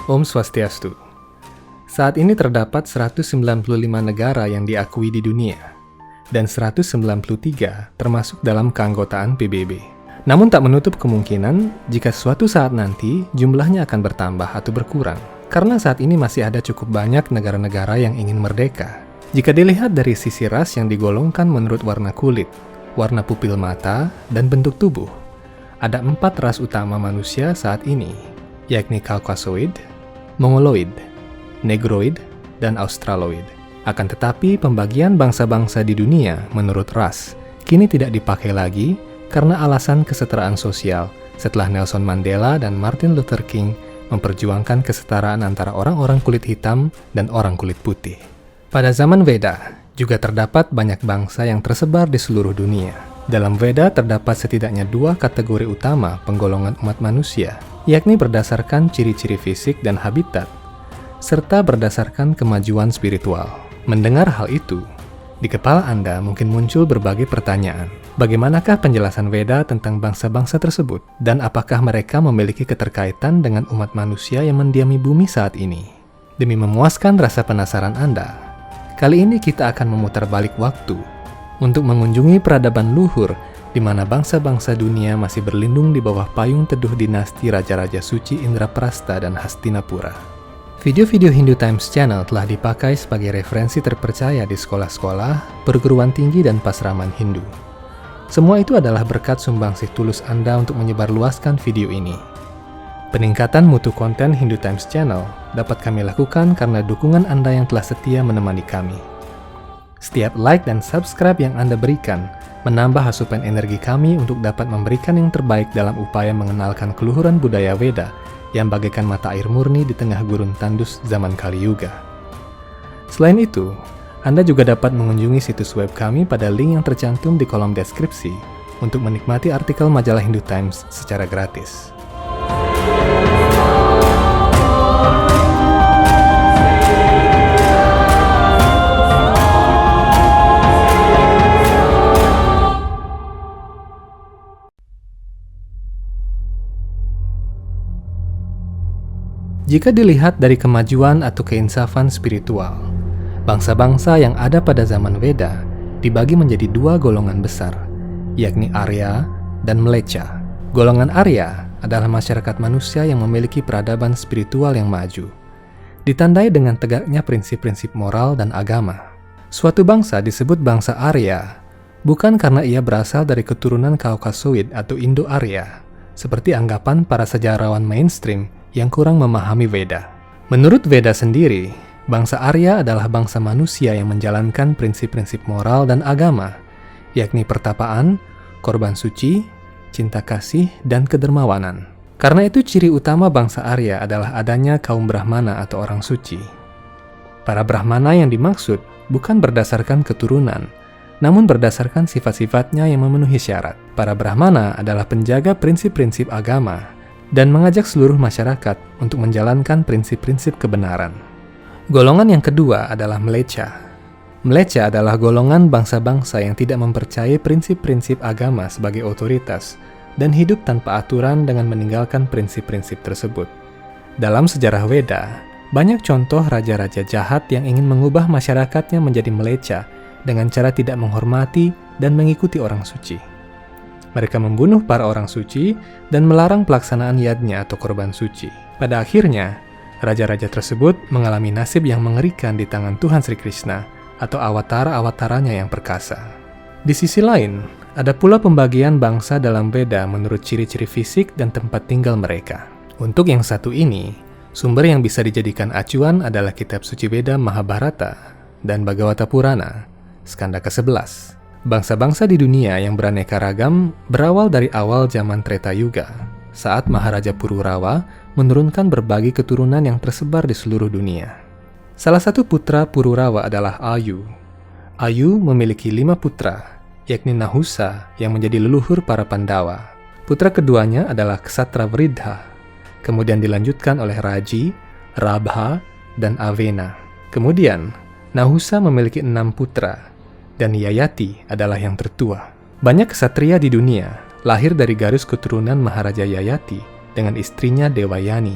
Om Swastiastu. Saat ini terdapat 195 negara yang diakui di dunia, dan 193 termasuk dalam keanggotaan PBB. Namun tak menutup kemungkinan jika suatu saat nanti jumlahnya akan bertambah atau berkurang, karena saat ini masih ada cukup banyak negara-negara yang ingin merdeka. Jika dilihat dari sisi ras yang digolongkan menurut warna kulit, warna pupil mata, dan bentuk tubuh, ada 4 ras utama manusia saat ini, yakni Caucasoid, Mongoloid, Negroid, dan Australoid. Akan tetapi, pembagian bangsa-bangsa di dunia menurut ras kini tidak dipakai lagi karena alasan kesetaraan sosial setelah Nelson Mandela dan Martin Luther King memperjuangkan kesetaraan antara orang-orang kulit hitam dan orang kulit putih. Pada zaman Veda, juga terdapat banyak bangsa yang tersebar di seluruh dunia. Dalam Veda terdapat setidaknya 2 kategori utama penggolongan umat manusia, yakni berdasarkan ciri-ciri fisik dan habitat, serta berdasarkan kemajuan spiritual. Mendengar hal itu, di kepala Anda mungkin muncul berbagai pertanyaan. Bagaimanakah penjelasan Veda tentang bangsa-bangsa tersebut? Dan apakah mereka memiliki keterkaitan dengan umat manusia yang mendiami bumi saat ini? Demi memuaskan rasa penasaran Anda, kali ini kita akan memutar balik waktu untuk mengunjungi peradaban luhur di mana bangsa-bangsa dunia masih berlindung di bawah payung teduh dinasti Raja-Raja Suci Indraprasta dan Hastinapura. Video-video Hindu Times Channel telah dipakai sebagai referensi terpercaya di sekolah-sekolah, perguruan tinggi, dan pasraman Hindu. Semua itu adalah berkat sumbangsih tulus Anda untuk menyebarluaskan video ini. Peningkatan mutu konten Hindu Times Channel dapat kami lakukan karena dukungan Anda yang telah setia menemani kami. Setiap like dan subscribe yang Anda berikan menambah asupan energi kami untuk dapat memberikan yang terbaik dalam upaya mengenalkan keluhuran budaya Veda yang bagaikan mata air murni di tengah gurun tandus zaman Kali Yuga. Selain itu, Anda juga dapat mengunjungi situs web kami pada link yang tercantum di kolom deskripsi untuk menikmati artikel majalah Hindu Times secara gratis. Jika dilihat dari kemajuan atau keinsafan spiritual, bangsa-bangsa yang ada pada zaman Veda dibagi menjadi 2 golongan besar, yakni Arya dan Mlecha. Golongan Arya adalah masyarakat manusia yang memiliki peradaban spiritual yang maju, ditandai dengan tegaknya prinsip-prinsip moral dan agama. Suatu bangsa disebut bangsa Arya bukan karena ia berasal dari keturunan Caucasoid atau Indo-Arya, seperti anggapan para sejarawan mainstream yang kurang memahami Veda. Menurut Veda sendiri, bangsa Arya adalah bangsa manusia yang menjalankan prinsip-prinsip moral dan agama, yakni pertapaan, korban suci, cinta kasih, dan kedermawanan. Karena itu ciri utama bangsa Arya adalah adanya kaum Brahmana atau orang suci. Para Brahmana yang dimaksud bukan berdasarkan keturunan, namun berdasarkan sifat-sifatnya yang memenuhi syarat. Para Brahmana adalah penjaga prinsip-prinsip agama dan mengajak seluruh masyarakat untuk menjalankan prinsip-prinsip kebenaran. Golongan yang kedua adalah Mlecha. Mlecha adalah golongan bangsa-bangsa yang tidak mempercayai prinsip-prinsip agama sebagai otoritas dan hidup tanpa aturan dengan meninggalkan prinsip-prinsip tersebut. Dalam sejarah Veda, banyak contoh raja-raja jahat yang ingin mengubah masyarakatnya menjadi Mlecha dengan cara tidak menghormati dan mengikuti orang suci. Mereka membunuh para orang suci dan melarang pelaksanaan yadnya atau korban suci. Pada akhirnya, raja-raja tersebut mengalami nasib yang mengerikan di tangan Tuhan Sri Krishna atau awatara-awataranya yang perkasa. Di sisi lain, ada pula pembagian bangsa dalam Veda menurut ciri-ciri fisik dan tempat tinggal mereka. Untuk yang satu ini, sumber yang bisa dijadikan acuan adalah kitab suci Veda Mahabharata dan Bhagavata Purana, skanda ke-11. Bangsa-bangsa di dunia yang beraneka ragam berawal dari awal zaman Treta Yuga, saat Maharaja Pururawa menurunkan berbagai keturunan yang tersebar di seluruh dunia. Salah satu putra Pururawa adalah Ayu. Ayu memiliki 5 putra, yakni Nahusa yang menjadi leluhur para Pandawa. Putra keduanya adalah Ksatra Vridha, kemudian dilanjutkan oleh Raji, Rabha, dan Avena. Kemudian, Nahusa memiliki 6 putra, dan Yayati adalah yang tertua. Banyak ksatria di dunia lahir dari garis keturunan Maharaja Yayati dengan istrinya Dewayani.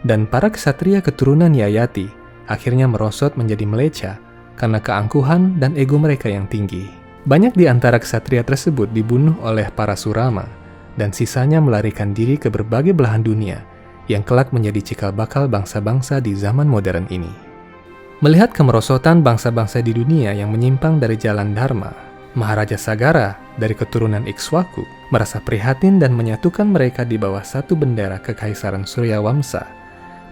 dan para ksatria keturunan Yayati akhirnya merosot menjadi meleca karena keangkuhan dan ego mereka yang tinggi. Banyak di antara ksatria tersebut dibunuh oleh para Surama, dan sisanya melarikan diri ke berbagai belahan dunia yang kelak menjadi cikal bakal bangsa-bangsa di zaman modern ini. Melihat kemerosotan bangsa-bangsa di dunia yang menyimpang dari jalan Dharma, Maharaja Sagara dari keturunan Ikswaku merasa prihatin dan menyatukan mereka di bawah satu bendera Kekaisaran Suryawamsa,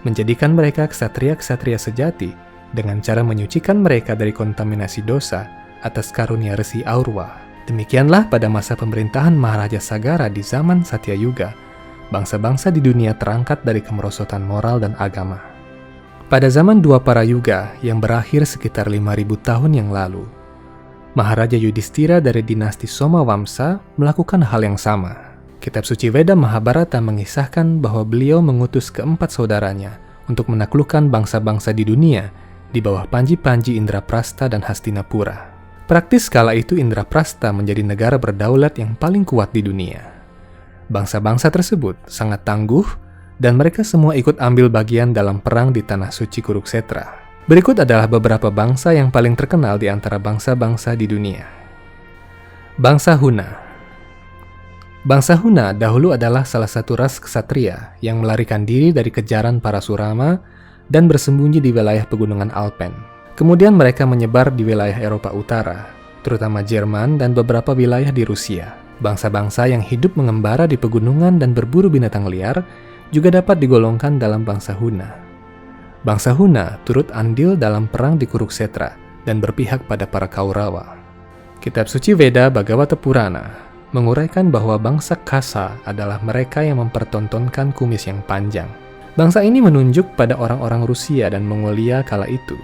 menjadikan mereka ksatria-ksatria sejati dengan cara menyucikan mereka dari kontaminasi dosa atas karunia Resi Aurwa. Demikianlah pada masa pemerintahan Maharaja Sagara di zaman Satya Yuga, bangsa-bangsa di dunia terangkat dari kemerosotan moral dan agama. Pada zaman dua para yuga yang berakhir sekitar 5.000 tahun yang lalu, Maharaja Yudhistira dari dinasti Somawamsa melakukan hal yang sama. Kitab suci Veda Mahabharata mengisahkan bahwa beliau mengutus keempat saudaranya untuk menaklukkan bangsa-bangsa di dunia di bawah panji-panji Indraprastha dan Hastinapura. Praktis kala itu Indraprastha menjadi negara berdaulat yang paling kuat di dunia. Bangsa-bangsa tersebut sangat tangguh dan mereka semua ikut ambil bagian dalam perang di tanah suci Kuruksetra. Berikut adalah beberapa bangsa yang paling terkenal di antara bangsa-bangsa di dunia. Bangsa Huna. Bangsa Huna dahulu adalah salah satu ras ksatria yang melarikan diri dari kejaran para Surama dan bersembunyi di wilayah pegunungan Alpen. Kemudian mereka menyebar di wilayah Eropa Utara, terutama Jerman dan beberapa wilayah di Rusia. Bangsa-bangsa yang hidup mengembara di pegunungan dan berburu binatang liar juga dapat digolongkan dalam bangsa Huna. Bangsa Huna turut andil dalam perang di Kuruksetra dan berpihak pada para Kaurawa. Kitab suci Veda Bhagavata Purana menguraikan bahwa bangsa Kasa adalah mereka yang mempertontonkan kumis yang panjang. Bangsa ini menunjuk pada orang-orang Rusia dan Mongolia kala itu,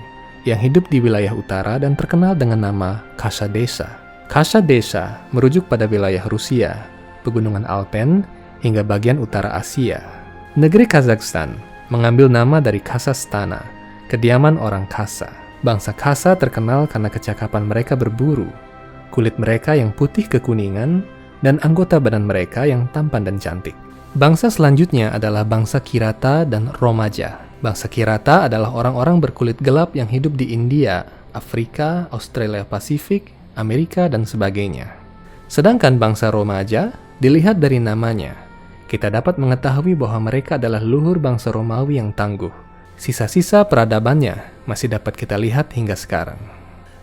yang hidup di wilayah utara dan terkenal dengan nama Kasa Desa. Kasa Desa merujuk pada wilayah Rusia, pegunungan Alpen, hingga bagian utara Asia. Negeri Kazakhstan mengambil nama dari Kasastana, kediaman orang Kasa. Bangsa Kasa terkenal karena kecakapan mereka berburu, kulit mereka yang putih kekuningan, dan anggota badan mereka yang tampan dan cantik. Bangsa selanjutnya adalah bangsa Kirata dan Romaja. Bangsa Kirata adalah orang-orang berkulit gelap yang hidup di India, Afrika, Australia Pasifik, Amerika, dan sebagainya. Sedangkan bangsa Romaja, dilihat dari namanya, kita dapat mengetahui bahwa mereka adalah leluhur bangsa Romawi yang tangguh. Sisa-sisa peradabannya masih dapat kita lihat hingga sekarang.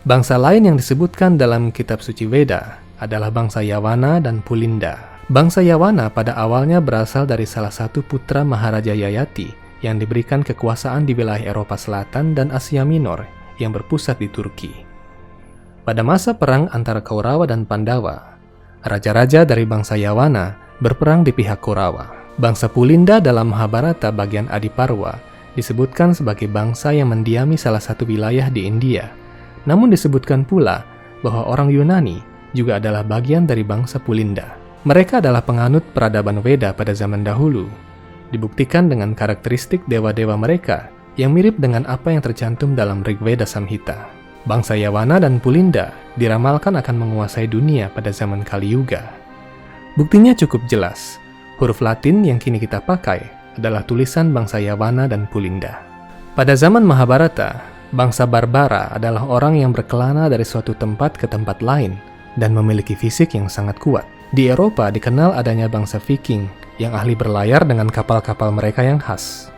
Bangsa lain yang disebutkan dalam kitab suci Veda adalah bangsa Yawana dan Pulinda. Bangsa Yawana pada awalnya berasal dari salah satu putra Maharaja Yayati yang diberikan kekuasaan di wilayah Eropa Selatan dan Asia Minor yang berpusat di Turki. Pada masa perang antara Kaurawa dan Pandawa, raja-raja dari bangsa Yawana berperang di pihak Kaurawa. Bangsa Pulinda dalam Mahabharata bagian Adiparwa disebutkan sebagai bangsa yang mendiami salah satu wilayah di India. Namun disebutkan pula bahwa orang Yunani juga adalah bagian dari bangsa Pulinda. Mereka adalah penganut peradaban Veda pada zaman dahulu, dibuktikan dengan karakteristik dewa-dewa mereka yang mirip dengan apa yang tercantum dalam Rigveda Samhita. Bangsa Yawana dan Pulinda diramalkan akan menguasai dunia pada zaman Kali Yuga. Buktinya cukup jelas. Huruf Latin yang kini kita pakai adalah tulisan bangsa Yawana dan Pulinda. Pada zaman Mahabharata, bangsa Barbara adalah orang yang berkelana dari suatu tempat ke tempat lain dan memiliki fisik yang sangat kuat. Di Eropa dikenal adanya bangsa Viking yang ahli berlayar dengan kapal-kapal mereka yang khas.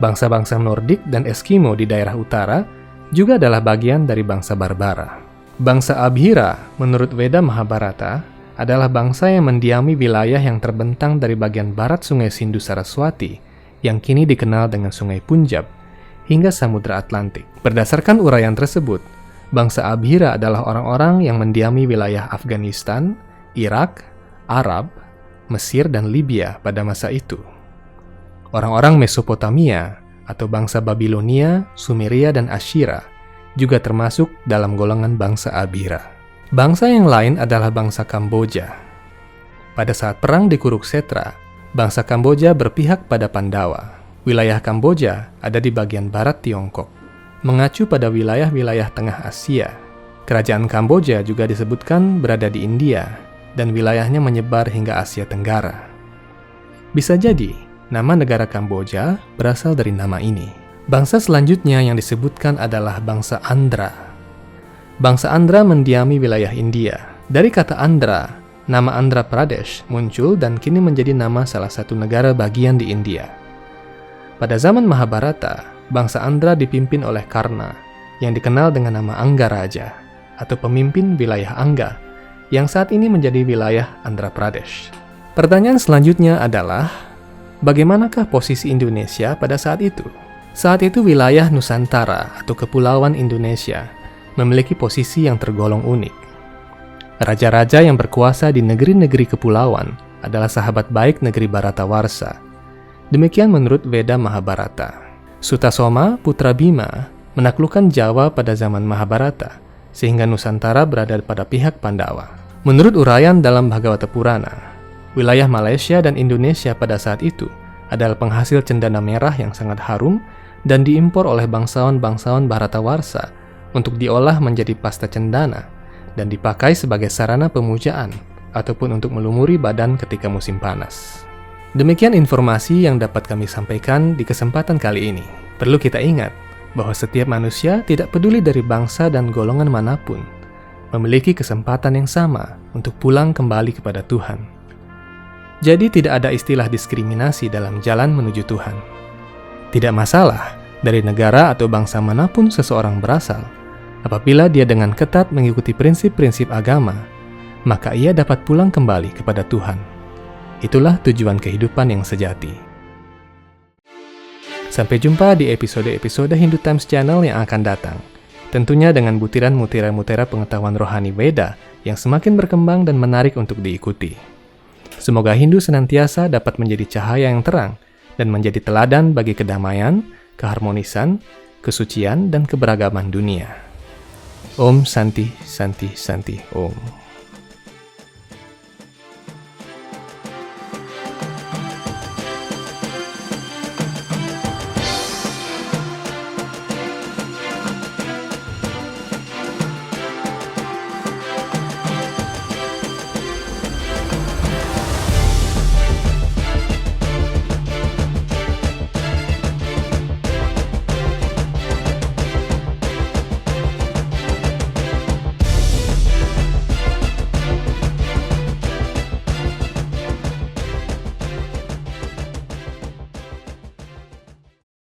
Bangsa-bangsa Nordik dan Eskimo di daerah utara juga adalah bagian dari bangsa Barbara. Bangsa Abhira, menurut Veda Mahabharata, adalah bangsa yang mendiami wilayah yang terbentang dari bagian barat Sungai Sindhu Saraswati, yang kini dikenal dengan Sungai Punjab, hingga Samudra Atlantik. Berdasarkan uraian tersebut, bangsa Abhira adalah orang-orang yang mendiami wilayah Afghanistan, Irak, Arab, Mesir, dan Libya pada masa itu. Orang-orang Mesopotamia atau bangsa Babilonia, Sumeria, dan Asyira juga termasuk dalam golongan bangsa Abhira. Bangsa yang lain adalah bangsa Kamboja. Pada saat perang di Kuruksetra, bangsa Kamboja berpihak pada Pandawa. Wilayah Kamboja ada di bagian barat Tiongkok, mengacu pada wilayah-wilayah Tengah Asia. Kerajaan Kamboja juga disebutkan berada di India, dan wilayahnya menyebar hingga Asia Tenggara. Bisa jadi, Nama negara Kamboja berasal dari nama ini. Bangsa selanjutnya yang disebutkan adalah bangsa Andhra. Bangsa Andhra mendiami wilayah India. Dari kata Andhra, nama Andhra Pradesh muncul dan kini menjadi nama salah satu negara bagian di India. Pada zaman Mahabharata, bangsa Andhra dipimpin oleh Karna, yang dikenal dengan nama Anggaraja, atau pemimpin wilayah Angga, yang saat ini menjadi wilayah Andhra Pradesh. Pertanyaan selanjutnya adalah, bagaimanakah posisi Indonesia pada saat itu? Saat itu wilayah Nusantara atau Kepulauan Indonesia memiliki posisi yang tergolong unik. Raja-raja yang berkuasa di negeri-negeri kepulauan adalah sahabat baik negeri Bharatawarsha. Demikian menurut Veda Mahabharata. Sutasoma, putra Bima, menaklukkan Jawa pada zaman Mahabharata, sehingga Nusantara berada pada pihak Pandawa. Menurut uraian dalam Bhagavata Purana, wilayah Malaysia dan Indonesia pada saat itu adalah penghasil cendana merah yang sangat harum dan diimpor oleh bangsawan-bangsawan Bharatawarsha untuk diolah menjadi pasta cendana dan dipakai sebagai sarana pemujaan ataupun untuk melumuri badan ketika musim panas. Demikian informasi yang dapat kami sampaikan di kesempatan kali ini. Perlu kita ingat bahwa setiap manusia, tidak peduli dari bangsa dan golongan manapun, memiliki kesempatan yang sama untuk pulang kembali kepada Tuhan. Jadi tidak ada istilah diskriminasi dalam jalan menuju Tuhan. Tidak masalah dari negara atau bangsa manapun seseorang berasal, apabila dia dengan ketat mengikuti prinsip-prinsip agama, maka ia dapat pulang kembali kepada Tuhan. Itulah tujuan kehidupan yang sejati. Sampai jumpa di episode-episode Hindu Times Channel yang akan datang. Tentunya dengan butiran mutiara-mutiara pengetahuan rohani Veda yang semakin berkembang dan menarik untuk diikuti. Semoga Hindu senantiasa dapat menjadi cahaya yang terang dan menjadi teladan bagi kedamaian, keharmonisan, kesucian, dan keberagaman dunia. Om Santi Santi Santi Om.